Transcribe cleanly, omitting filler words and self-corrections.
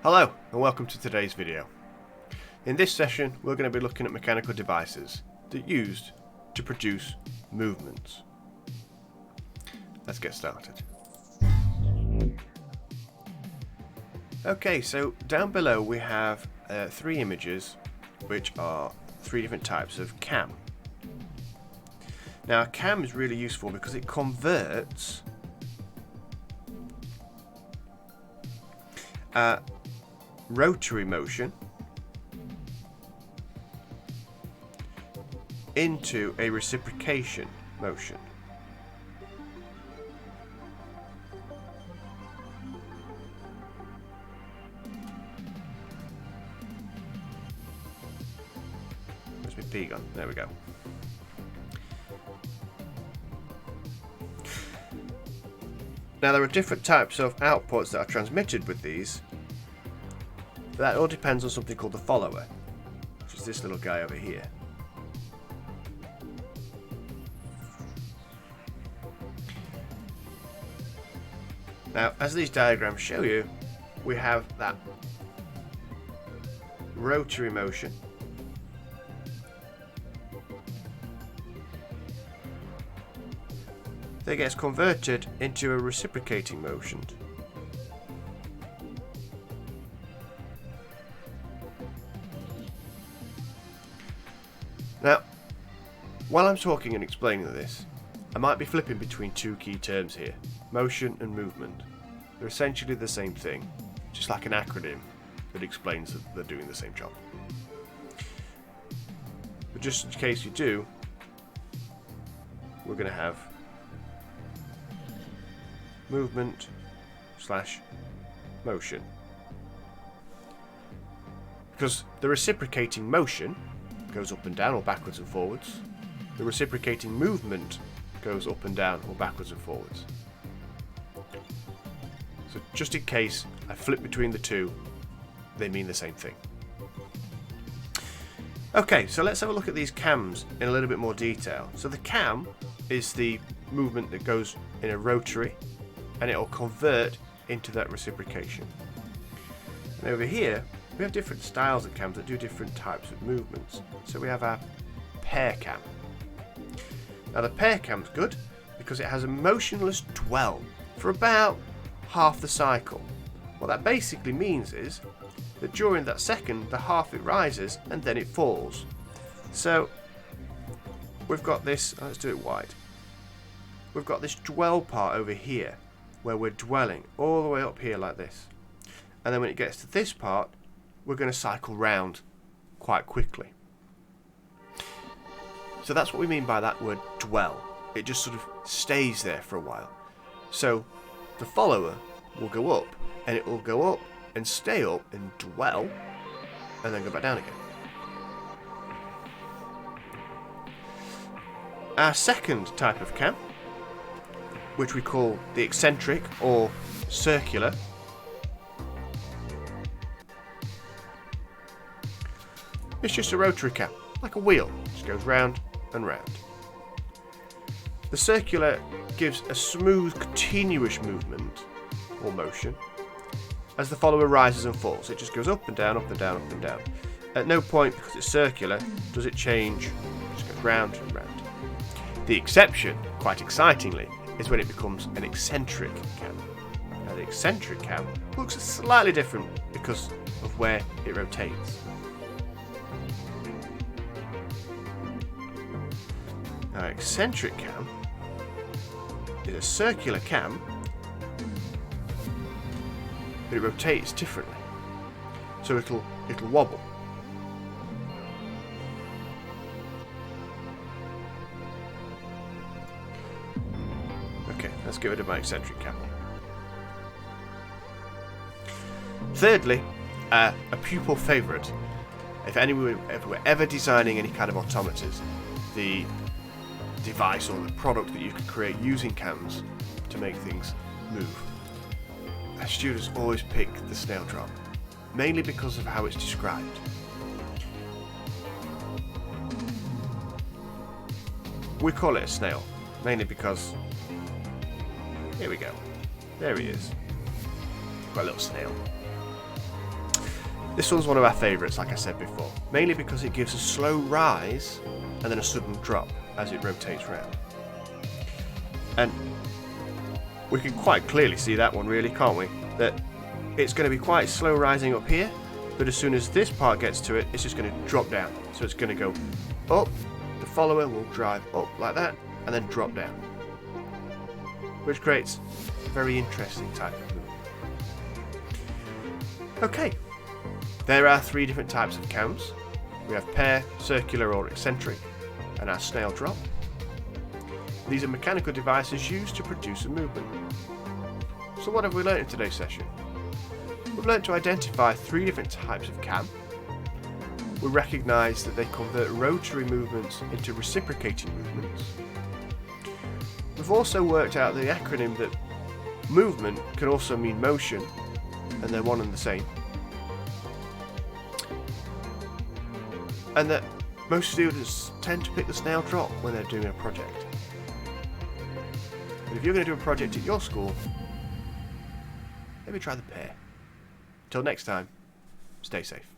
Hello and welcome to today's video. In this session we're going to be looking at mechanical devices that are used to produce movements. Let's get started. Okay, so down below we have three images which are three different types of cam. Now a cam is really useful because it converts rotary motion into a reciprocation motion. Where's my P gone? There we go. Now there are different types of outputs that are transmitted with these. That all depends on something called the follower, which is this little guy over here. Now, as these diagrams show you, we have that rotary motion that gets converted into a reciprocating motion. Now, while I'm talking and explaining this, I might be flipping between two key terms here, motion and movement. They're essentially the same thing, just like an acronym that explains that they're doing the same job. But just in case you do, we're going to have movement slash motion. Because the reciprocating motion goes up and down or backwards and forwards. The reciprocating movement goes up and down or backwards and forwards. So just in case I flip between the two, they mean the same thing. Okay, so let's have a look at these cams in a little bit more detail. So the cam is the movement that goes in a rotary and it'll convert into that reciprocation. And over here we have different styles of cams that do different types of movements. So we have our pair cam. Now the pair cam is good because it has a motionless dwell for about half the cycle. What that basically means is that during that second, the half it rises and then it falls. So we've got this, let's do it wide. We've got this dwell part over here where we're dwelling all the way up here like this. And then when it gets to this part, we're going to cycle round quite quickly. So that's what we mean by that word dwell. It just sort of stays there for a while. So the follower will go up, and it will go up and stay up and dwell, and then go back down again. Our second type of cam, which we call the eccentric or circular, it's just a rotary cam, like a wheel, just goes round and round. The circular gives a smooth, continuous movement or motion as the follower rises and falls. It just goes up and down, up and down, up and down. At no point, because it's circular, does it change, it just goes round and round. The exception, quite excitingly, is when it becomes an eccentric cam. Now the eccentric cam looks slightly different because of where it rotates. Now, eccentric cam is a circular cam, but it rotates differently. So it'll wobble. Okay, let's get rid of my eccentric cam. Thirdly, a pupil favourite. If we're ever designing any kind of automators, the device or the product that you could create using cams to make things move, our students always pick the snail drum, mainly because of how it's described. We call it a snail, mainly because, here we go, there he is, got a little snail. This one's one of our favourites, like I said before, mainly because it gives a slow rise and then a sudden drop as it rotates round. And we can quite clearly see that one, really, can't we? That it's going to be quite slow rising up here, but as soon as this part gets to it, it's just going to drop down. So it's going to go up, the follower will drive up like that, and then drop down, which creates a very interesting type of movement. Okay, there are 3 different types of CAMS. We have pair, circular or eccentric, and our snail drop. These are mechanical devices used to produce a movement. So what have we learnt in today's session? We've learnt to identify 3 different types of CAM. We recognise that they convert rotary movements into reciprocating movements. We've also worked out the acronym that movement can also mean motion, and they're one and the same. And that most students tend to pick the snail drop when they're doing a project. But if you're going to do a project at your school, maybe try the pair. Till next time, stay safe.